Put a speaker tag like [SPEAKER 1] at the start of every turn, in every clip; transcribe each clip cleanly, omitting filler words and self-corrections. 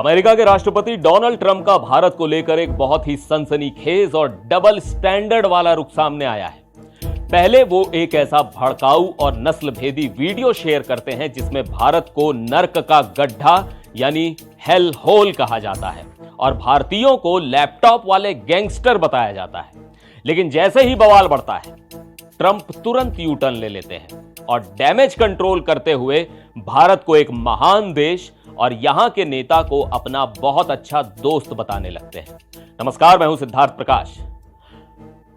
[SPEAKER 1] America के राष्ट्रपति Donald Trump का भारत को लेकर एक बहुत ही सनसनीखेज और डबल स्टैंडर्ड वाला रुख सामने आया है। पहले वो एक ऐसा भड़काऊ और नस्लभेदी वीडियो शेयर करते हैं जिसमें भारत को नर्क का गड्ढा यानी हेल होल कहा जाता है और भारतीयों को लैपटॉप वाले गैंगस्टर बताया जाता है। लेकिन जैसे ही बवाल बढ़ता है, ट्रंप तुरंत यू टर्न ले लेते हैं और डैमेज कंट्रोल करते हुए भारत को एक महान देश और यहां के नेता को अपना बहुत अच्छा दोस्त बताने लगते हैं। नमस्कार, मैं हूं सिद्धार्थ प्रकाश।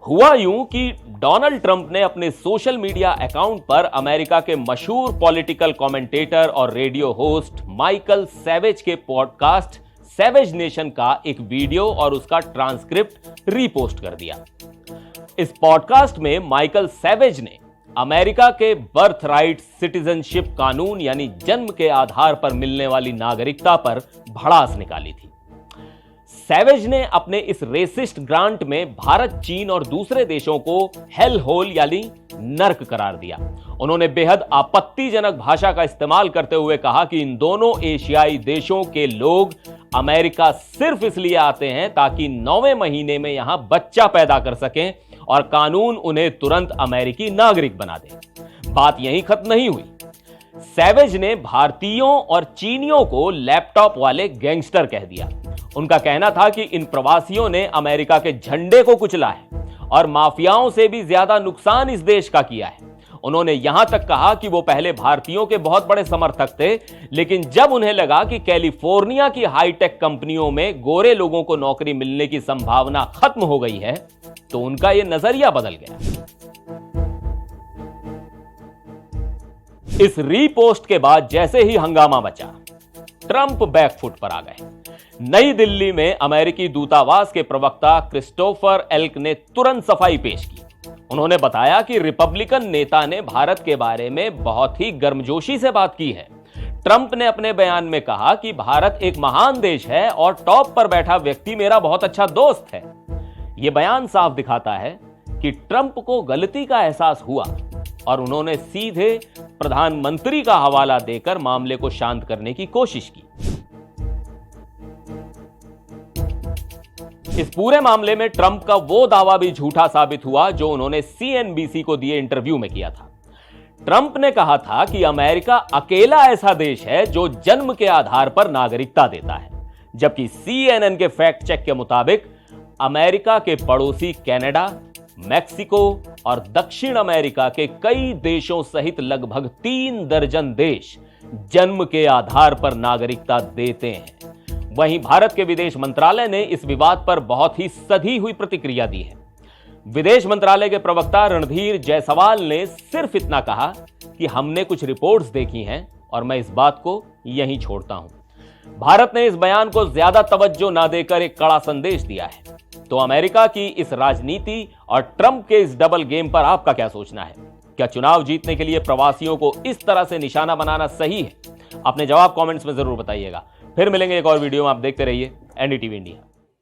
[SPEAKER 1] हुआ यूं कि डोनाल्ड ट्रंप ने अपने सोशल मीडिया अकाउंट पर अमेरिका के मशहूर पॉलिटिकल कमेंटेटर और रेडियो होस्ट माइकल सैवेज के पॉडकास्ट सैवेज नेशन का एक वीडियो और उसका ट्रांसक्रिप्ट रीपोस्ट कर दिया। इस पॉडकास्ट में माइकल सैवेज ने अमेरिका के बर्थ राइट सिटीजनशिप कानून यानी जन्म के आधार पर मिलने वाली नागरिकता पर भड़ास निकाली थी। सैवेज ने अपने इस रेसिस्ट ग्रांट में भारत, चीन और दूसरे देशों को हेल होल यानी नर्क करार दिया। उन्होंने बेहद आपत्तिजनक भाषा का इस्तेमाल करते हुए कहा कि इन दोनों एशियाई देशों के लोग अमेरिका सिर्फ इसलिए आते हैं ताकि 9वें महीने में यहां बच्चा पैदा कर सकें और कानून उन्हें तुरंत अमेरिकी नागरिक बना दे। बात यहीं खत्म नहीं हुई। सैवेज ने भारतीयों और चीनियों को लैपटॉप वाले गैंगस्टर कह दिया। उनका कहना था कि इन प्रवासियों ने अमेरिका के झंडे को कुचला है और माफियाओं से भी ज्यादा नुकसान इस देश का किया है। उन्होंने यहां तक कहा कि वो पहले भारतीयों के बहुत बड़े समर्थक थे, लेकिन जब उन्हें लगा कि कैलिफोर्निया की हाईटेक कंपनियों में गोरे लोगों को नौकरी मिलने की संभावना खत्म हो गई है, तो उनका यह नजरिया बदल गया। इस रीपोस्ट के बाद जैसे ही हंगामा मचा, ट्रंप बैकफुट पर आ गए। नई दिल्ली में अमेरिकी दूतावास के प्रवक्ता क्रिस्टोफर एल्क ने तुरंत सफाई पेश की। उन्होंने बताया कि रिपब्लिकन नेता ने भारत के बारे में बहुत ही गर्मजोशी से बात की है। ट्रंप ने अपने बयान में कहा कि भारत एक महान देश है और टॉप पर बैठा व्यक्ति मेरा बहुत अच्छा दोस्त है। यह बयान साफ दिखाता है कि ट्रंप को गलती का एहसास हुआ और उन्होंने सीधे प्रधानमंत्री का हवाला देकर मामले को शांत करने की कोशिश की। इस पूरे मामले में ट्रंप का वो दावा भी झूठा साबित हुआ जो उन्होंने सीएनबीसी को दिए इंटरव्यू में किया था। ट्रंप ने कहा था कि अमेरिका अकेला ऐसा देश है जो जन्म के आधार पर नागरिकता देता है, जबकि सीएनएन के फैक्ट चेक के मुताबिक अमेरिका के पड़ोसी कनाडा, मैक्सिको और दक्षिण अमेरिका के कई देशों सहित लगभग 3 दर्जन देश जन्म के आधार पर नागरिकता देते हैं। वहीं भारत के विदेश मंत्रालय ने इस विवाद पर बहुत ही सधी हुई प्रतिक्रिया दी है। विदेश मंत्रालय के प्रवक्ता रणधीर जायसवाल ने सिर्फ इतना कहा कि हमने कुछ रिपोर्ट्स देखी हैं और मैं इस बात को यहीं छोड़ता हूं। भारत ने इस बयान को ज्यादा तवज्जो ना देकर एक कड़ा संदेश दिया है। तो अमेरिका की इस राजनीति और ट्रंप के इस डबल गेम पर आपका क्या सोचना है? क्या चुनाव जीतने के लिए प्रवासियों को इस तरह से निशाना बनाना सही है? अपने जवाब कमेंट्स में जरूर बताइएगा। फिर मिलेंगे एक और वीडियो में। आप देखते रहिए एनडीटीवी इंडिया।